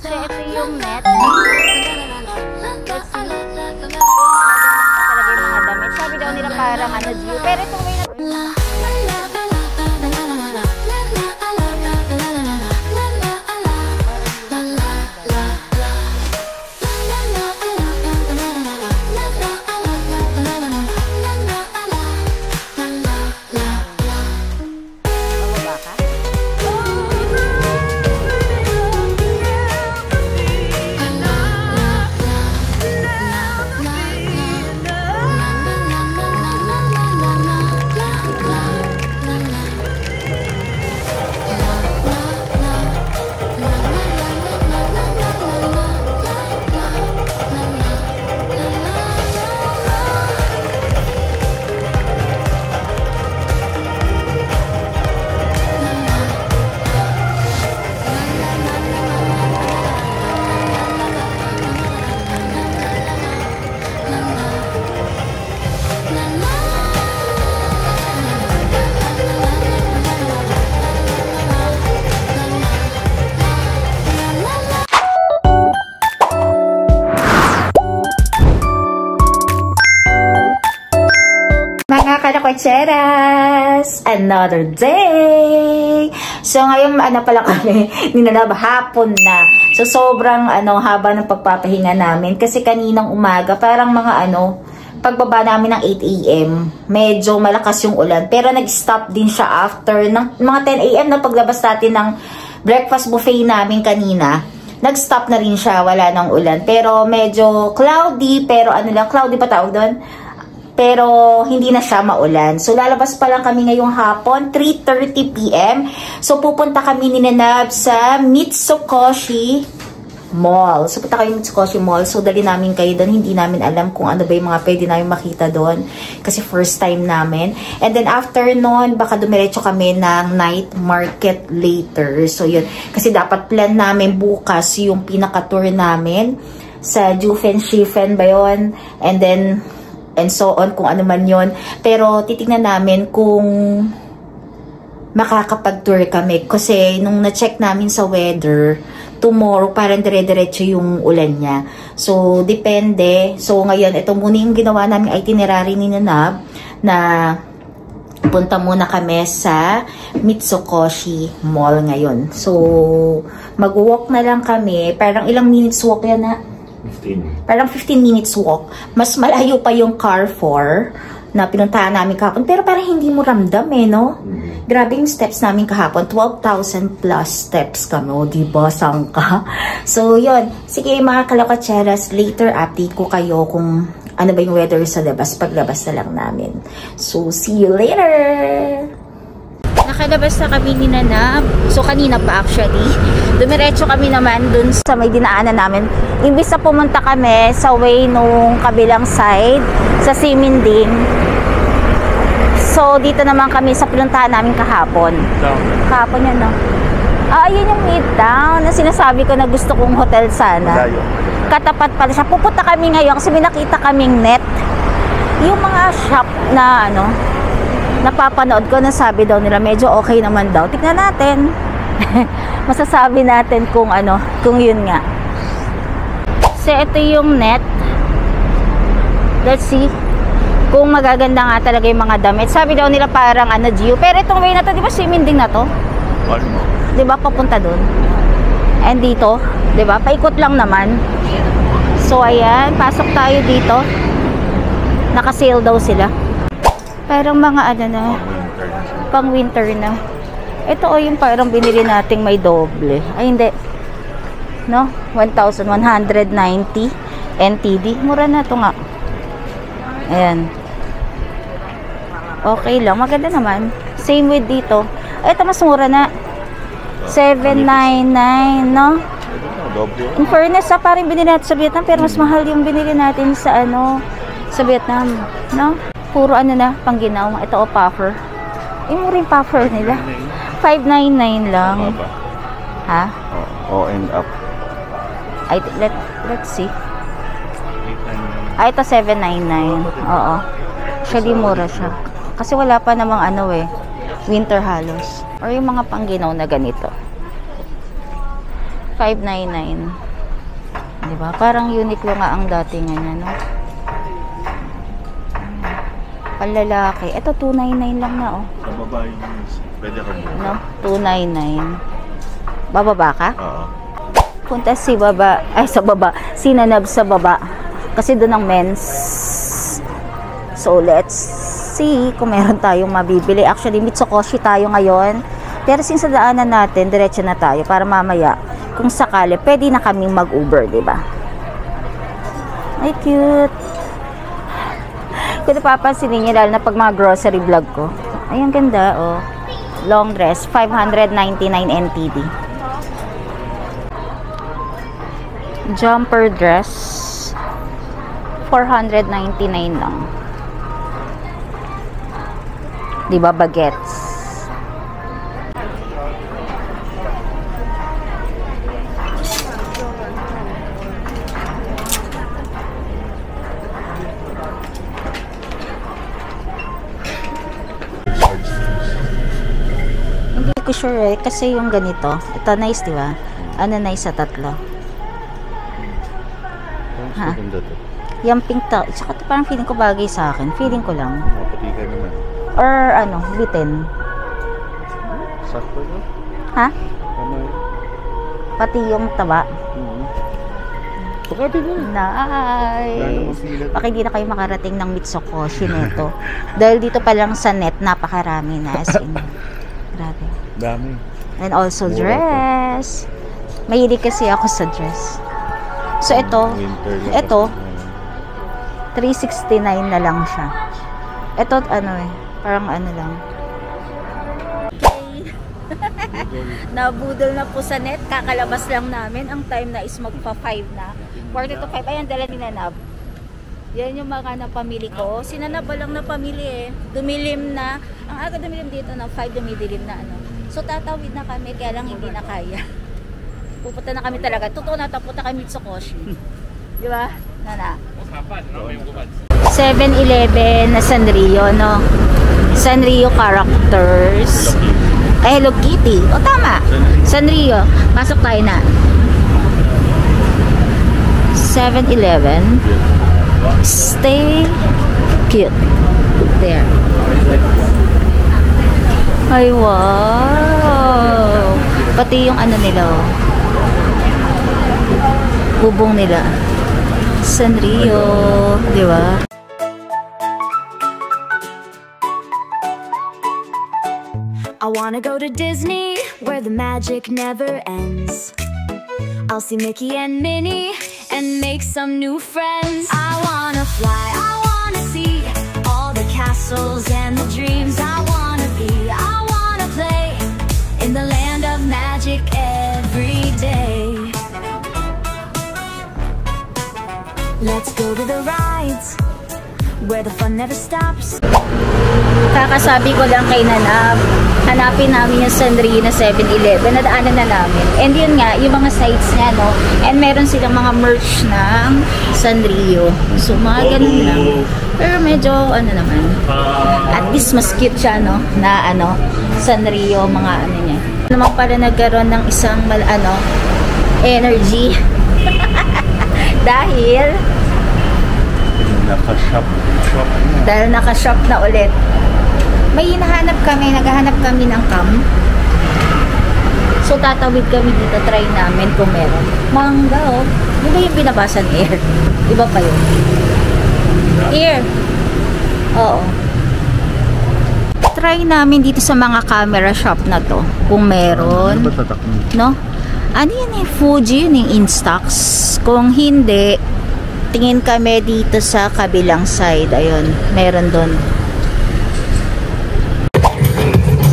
So, ito yung net. Let's see. Talaga yung mga damit. Sabi daw nila parang ano, view. Pero itong way na... Mga kalakotseras! Another day! So, ngayon, pala kami, ninanab, hapon na. So, sobrang, haba ng pagpapahinga namin. Kasi kaninang umaga, parang mga, pagbaba namin ng 8 AM, medyo malakas yung ulan. Pero, nag-stop din siya after ng mga 10 AM na paglabas natin ng breakfast buffet namin kanina. Nag-stop na rin siya, wala ng ulan. Pero, medyo cloudy, pero cloudy pa tawag doon? Pero hindi na siya maulan. So lalabas pa lang kami ngayong hapon, 3:30 PM. So pupunta kami ni Nanab sa Mitsukoshi Mall. So punta kami Mitsukoshi Mall. So dali namin kayo doon. Hindi namin alam kung ano ba yung mga pwede namin makita doon. Kasi first time namin. And then after nun, baka dumiretso kami ng night market later. So yun. Kasi dapat plan namin bukas yung pinaka-tour namin sa Jufen-Shifen ba yun? And then and so on, kung ano man yon. Pero titignan namin kung makakapag-tour kami. Kasi nung na-check namin sa weather, tomorrow parang dire-diretso yung ulan niya. So, depende. So, ngayon, ito muna yung ginawa namin itinerary ni Nanab na punta muna kami sa Mitsukoshi Mall ngayon. So, mag-walk na lang kami. Parang ilang minutes walk yan na? 15. Parang 15 minutes walk. Mas malayo pa yung Carrefour na pinuntahan namin kahapon. Pero parang hindi mo ramdam no? Grabe yung steps namin kahapon. 12,000 plus steps kami. O, diba? Sangka. So, yun. Sige, mga kalakotseras, later update ko kayo kung ano ba yung weather sa labas. Paglabas na lang namin. So, see you later! Nakalabas na kami ni Nanab. So, kanina pa actually. Dumiretso kami naman dun sa may dinaanan namin. Imbis na pumunta kami sa way nung kabilang side, sa Siminding. So, dito naman kami sa pinuntahan namin kahapon. Kahapon yun, no? Ayun yung Midtown na sinasabi ko na gusto kong hotel sana. Katapat pala siya. Pupunta kami ngayon kasi may nakita kaming net. Yung mga shop na napapanood ko na sabi daw nila medyo okay naman daw. Tignan natin. Masasabi natin kung kung yun nga. So ito yung net. Let's see kung magaganda nga talaga yung mga damit. Sabi daw nila parang Gio. Pero itong way na to, di ba Siminding na to? Di ba papunta dun? And dito, di ba? Paikot lang naman. So ayan, pasok tayo dito. Naka-sale daw sila. Parang mga na, pang winter na. Ito yung parang binili nating may doble. Ay hindi. No? 1,190 NTD. Mura na to nga. Ayan. Okay lang. Maganda naman. Same with dito. Ito mas mura na. 799, no? In fairness, parang binili natin sa Vietnam. Pero mas mahal yung binili natin sa sa Vietnam. No? Puro na, pangginaw. Ito puffer. Mura yung puffer nila. 599 lang. Ha? O and up. Ay, let's see. Ito 799. Oo. Actually, mura siya. Kasi wala pa namang winter halos. Or yung mga pangginaw na ganito. 599. Diba? Parang Uniqlo nga ang datingan niya, no? Panlalaki. Ito, 299 lang na, oh. Sa babae yung pwede ka mo. No? 299. Bababa ka? Oo. Punta si baba. Ay, sa baba. Sinanab sa baba. Kasi doon ang men's. So, let's see kung meron tayong mabibili. Actually, Mitsukoshi tayo ngayon. Pero since sa daanan natin, diretso na tayo para mamaya, kung sakali, pwede na kaming mag-Uber, diba? Ay, cute. Kung napapansinin niyo, lalo na pag mga grocery vlog ko. Ay, ang ganda, oh. Long dress, 599 NTD. Jumper dress, 499 lang. Diba, bagets? Hindi ko sure eh, kasi yung ganito, ito nice, diba? Ano nice sa tatlo? Ha? Yung pink to, tsaka to parang feeling ko bagay sa akin. Feeling ko lang. Pati ka naman. Or ano, bitin. Sakto na? Ha? Tama yun. Pati yung taba. Pagkati na. Nice. Baka hindi na kayo makarating ng Mitsukoshi nito. Dahil dito pa lang sa net, napakarami na. As in, grabe. Dami. And also dress. Mahilig kasi ako sa dress. So ito, ito 369 na lang siya. Ito ano eh, parang ano lang. Okay. Nabudol na po sa net, kakalabas lang namin. Ang time na is magpa 5 na. 40 to 5, ayan dala ni Nanab. Yan yung mga napamili ko. Si Nanab lang napamili eh. Dumilim na. Ang aga dumilim dito ng 5, dumidilim na ano. So tatawid na kami, kaya lang hindi na kaya. Pupunta na kami talaga. Totoo na, tapunta kami Mitsukoshi. Di ba? Nana. 7-Eleven na Sanrio, no? Sanrio characters. Ay, Hello Kitty. O, tama. Sanrio. Pasok tayo na. 7-Eleven. Stay cute. There. Ay, wow. Pati yung ano nila, oh. Bubong nila. Sanrio, di ba? I wanna go to Disney, where the magic never ends. I'll see Mickey and Minnie, and make some new friends. I wanna fly, I wanna see all the castles and the dreams. I wanna play in the land of magic every day. Let's go to the rides, where the fun never stops. Kakasabi ko lang kay Nanab, hanapin namin yung Sanrio na 7-Eleven, nadaanan na namin. And yun nga, yung mga sites niya, no? And meron silang mga merch ng Sanrio. So, mga ganun lang. Pero medyo, ano naman, at least mas cute siya, no? Na, ano, Sanrio, mga ano niya. Naman pala nagkaroon ng isang, energy. Dahil naka-shop na ulit. May hinahanap kami, naghahanap kami ng cam. So tatawid kami dito, try namin kung meron. Mangga, oh. Yun ba yung binabasa ni Air? Iba pa yun. Air. Oo. Try namin dito sa mga camera shop na to. Kung meron. No? Ano yun eh? Fuji yun yung Instax. Kung hindi, tingin kami dito sa kabilang side. Ayun, meron doon.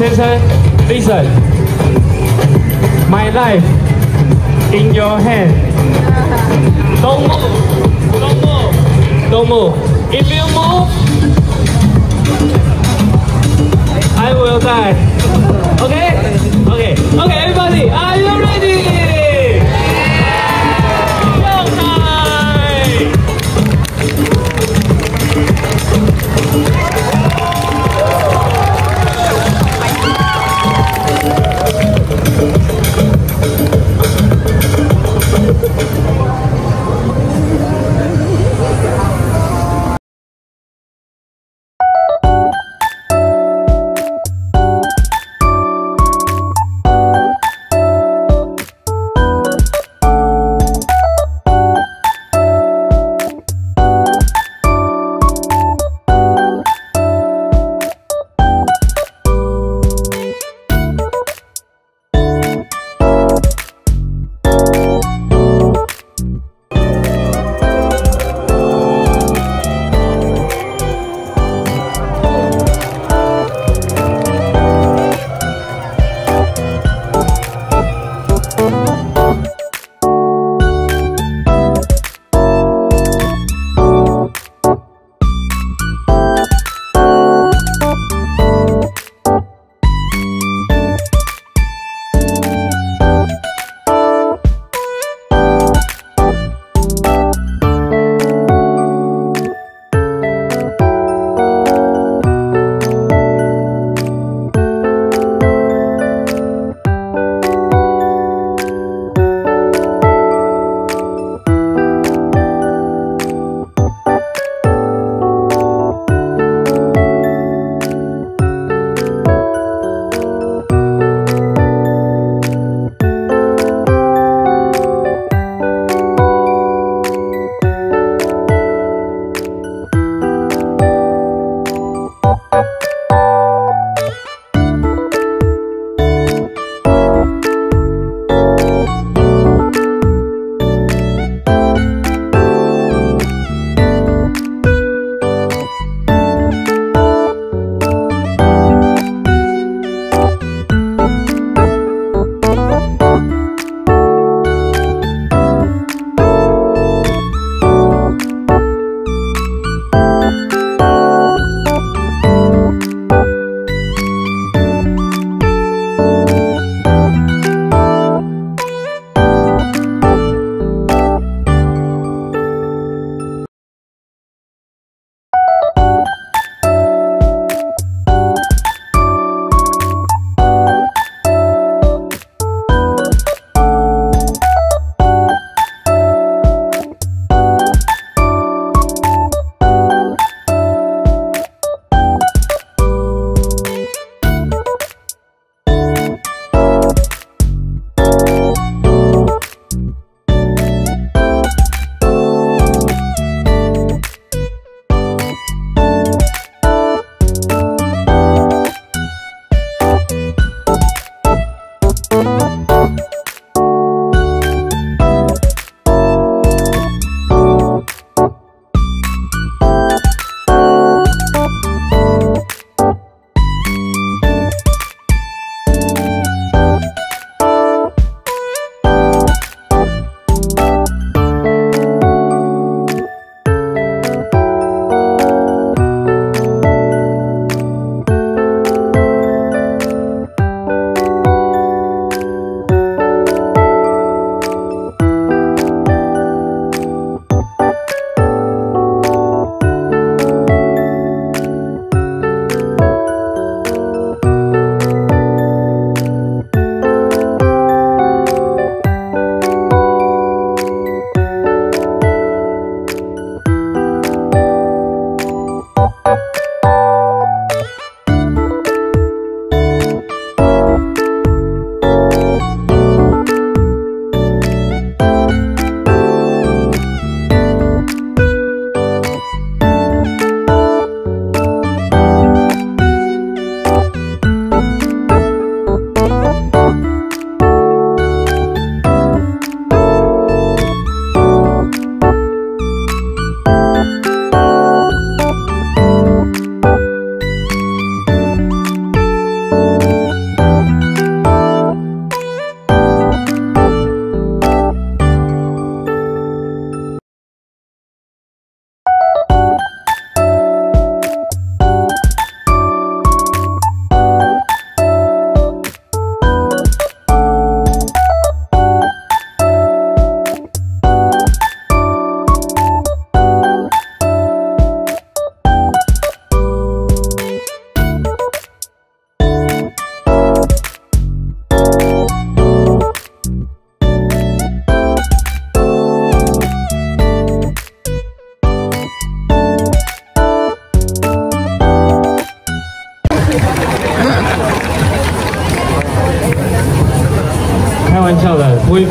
Sensei, listen. My life in your hand. Don't move. Don't move. Don't move. If you move, I will die. Okay? Okay. Okay, everybody, are you ready?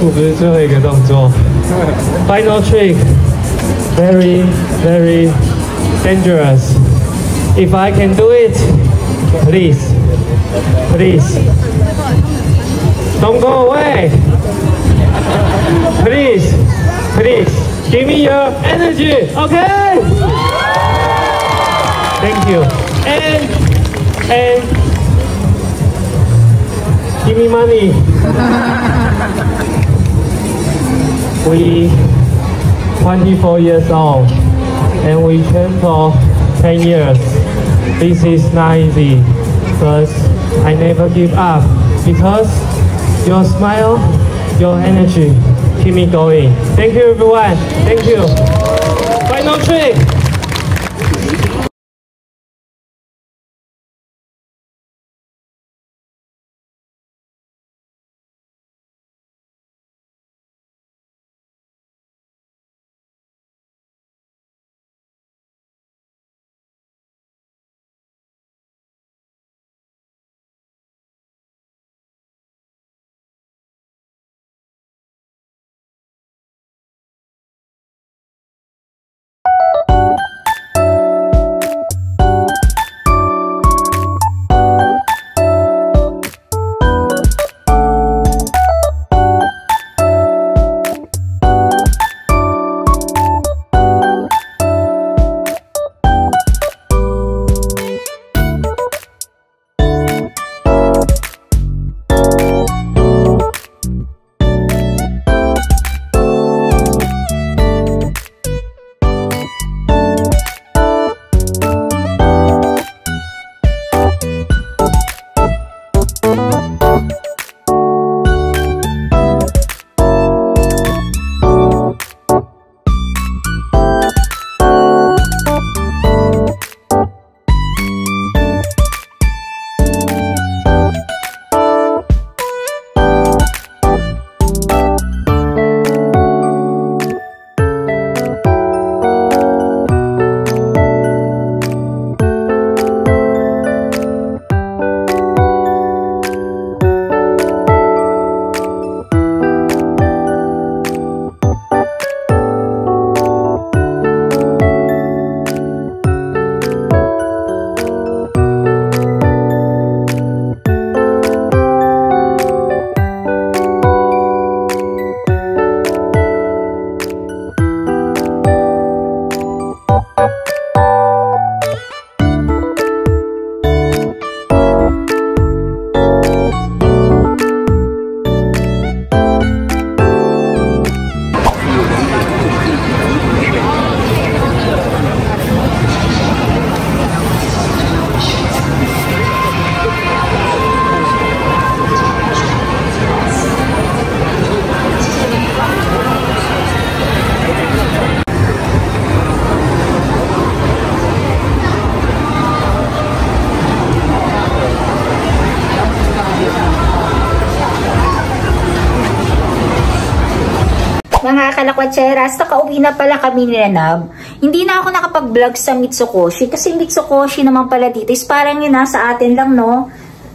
不是最后一个动作。Final trick, very, very dangerous. If I can do it, please, please, don't go away. Please, please, give me your energy, okay? Thank you. And give me money. We 24 years old and we train for 10 years. This is not easy, but I never give up because your smile, your energy keep me going. Thank you everyone. Thank you. Final trick. Mga kalakwacheras, nakauwi na pala kami ni Nab. Hindi na ako nakapag-vlog sa Mitsukoshi kasi Mitsukoshi naman pala dito is parang yun sa atin lang, no?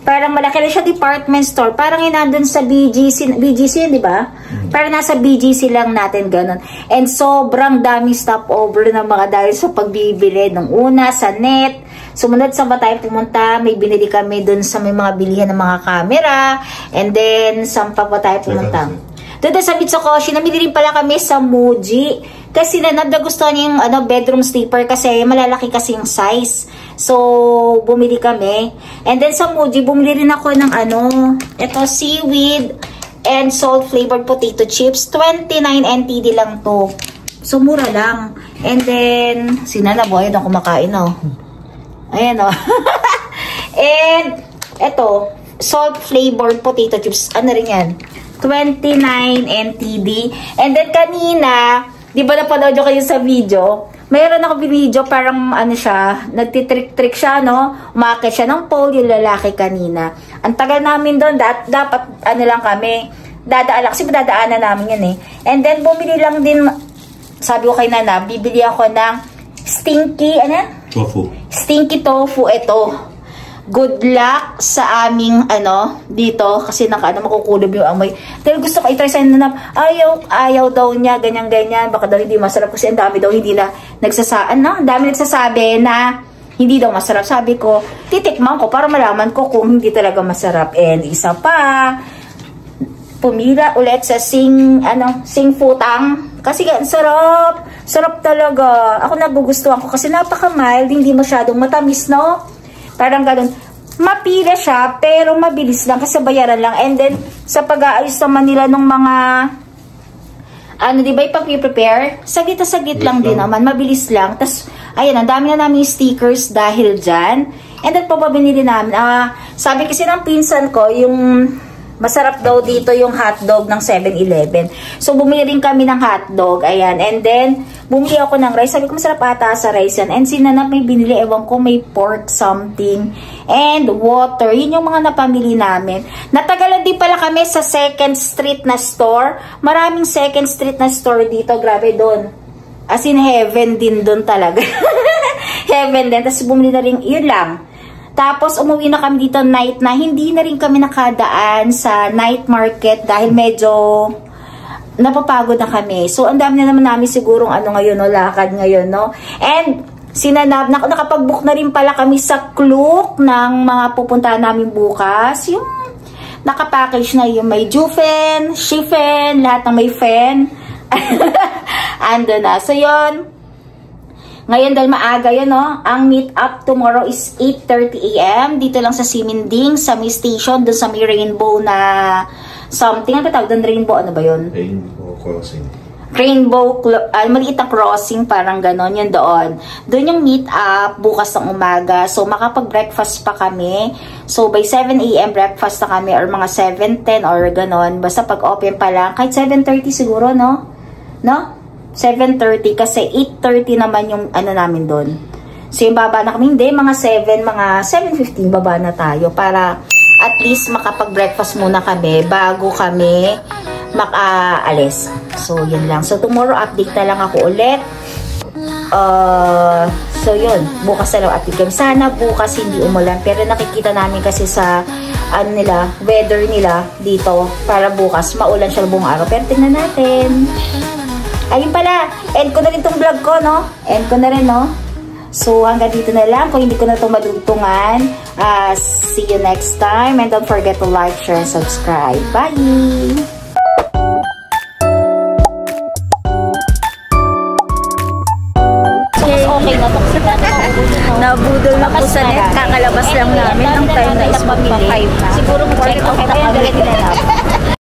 Parang malaki na siya department store. Parang yun nandun sa BGC yun, di ba? Parang nasa BGC lang natin, ganun. And sobrang daming stopover ng mga dahil sa pagbibili. Nung una, sa net. Sumunod sa ba tayo pumunta, may binili kami dun sa may mga bilihan ng mga camera. And then, saan pa tayo pumunta? Doon sa Mitsukoshi, namili rin pala kami sa Muji. Kasi nagustuhan niya yung bedroom sleeper kasi malalaki kasi yung size. So, bumili kami. And then sa Muji, bumili rin ako ng ito, seaweed and salt flavored potato chips. 29 NTD lang to. So, mura lang. And then, sinanaboy na kumakain, Ayan, And, ito, salt flavored potato chips. Ano rin yan? 29 NTD. And then kanina, di ba napanood nyo kayo sa video? Mayroon ako video, parang siya, nagtitrick-trick siya, umakit siya ng pole, yung lalaki kanina. Ang tagal namin doon, dapat lang kami, kasi dadaanan namin yan And then bumili lang din, sabi ko kay Nana, bibili ako ng stinky, tofu. Stinky tofu, ito. good luck sa aming dito kasi makukulob yung amoy. Dahil gusto ko i-try sa ayaw daw niya, ganyan-ganyan. Baka daw hindi masarap kasi ang dami daw hindi na ang dami nagsasabi na hindi daw masarap. Sabi ko, titikman ko para malaman ko kung hindi talaga masarap. And isa pa, pumila ulit sa sing futang. Kasi sarap. Sarap talaga. Ako nagugustuhan ko kasi napaka-mild, hindi masyadong matamis, no? Parang ganun. Mapila siya, pero mabilis lang kasi bayaran lang. And then, sa pag-aayos naman nila ng mga di ba yung pag-prepare? Sagit na sagit lang din naman. Mabilis lang. Tapos, ayan, ang dami na namin stickers dahil dyan. And then, pababili namin. Sabi kasi ng pinsan ko, yung masarap daw dito yung hotdog ng 7-Eleven. So, bumili rin kami ng hotdog. Ayan. And then, bumili ako ng rice. Sabi ko, masarap ata sa rice yan. And sinanap may binili. Ewan ko, may pork something. And water. Yun yung mga napamili namin. Natagalan din pala kami sa 2nd Street na store. Maraming 2nd Street na store dito. Grabe doon. As in, heaven din doon talaga. Heaven din. Tapos, bumili na rin. Yun lang. Tapos, umuwi na kami dito night na. Hindi na rin kami nakadaan sa night market dahil medyo napapagod na kami. So, ang dami na naman namin sigurong ngayon, no? Lakad ngayon, no? And, nakapag-book na rin pala kami sa Klook ng mga pupuntahan namin bukas. Yung nakapackage na yung may Jufen, Shifen, lahat ng may Fen. Ando na. So, yun. Ngayon dahil maaga yun, no? Ang meet up tomorrow is 8:30 AM. Dito lang sa Siminding, sa may station, dun sa may rainbow na something. Ano ba tawag doon? Rainbow, ano ba yun? Rainbow crossing. Rainbow, maliit na crossing, parang ganon, yun doon. Doon yung meet up, bukas ng umaga. So, makapag-breakfast pa kami. So, by 7 AM, breakfast na kami, or mga 7:10 or ganon. Basta pag-open pa lang, kahit 7:30 siguro, no? No? 7:30 kasi 8:30 naman yung namin doon. So yung baba na kami, hindi, mga 7:15 baba na tayo para at least makapag-breakfast muna kami bago kami makaalis. So yun lang. So tomorrow update na lang ako ulit. So yun, bukas na lang update kami. Sana bukas hindi umulan, pero nakikita namin kasi sa weather nila dito para bukas maulan siya buong araw. Pero tingnan natin. Ayun pala, end ko na rin tong vlog ko, no? End ko na rin, no? So, hanggang dito na lang. Kung hindi ko na itong madugtungan, see you next time. And don't forget to like, share, and subscribe. Bye! Okay na to. Nabudol na po sa net. Kakalabas lang namin. Ang time na is magpa-5 na. Siguro mo, okay na.